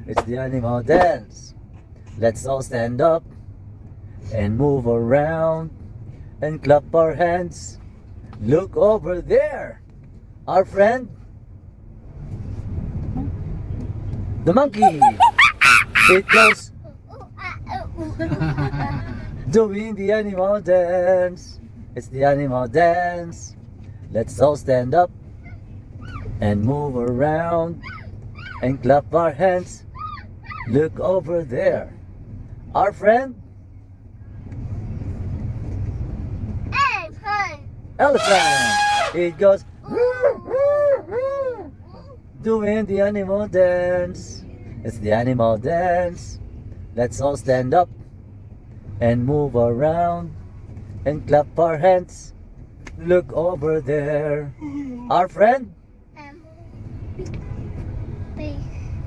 It's the animal dance. Let's all stand up and move around and clap our hands. Look over there, our friend, the monkey. It goes doing the animal dance. It's the animal dance. Let's all stand up and move around and clap our hands. Look over there, our friend, elephant. It goes doing the animal dance. It's the animal dance. Let's all stand up and move around and clap our hands. Look over there, our friend,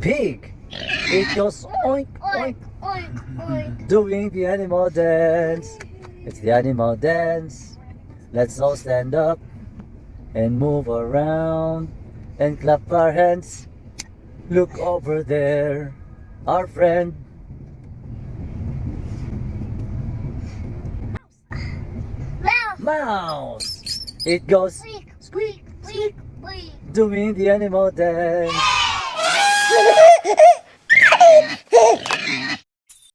pig. It goes oink, oink, doing the animal dance. It's the animal dance. Let's all stand up and move around and clap our hands. Look over there, our friend, mouse. It goes Squeak, squeak, squeak. doing the animal dance.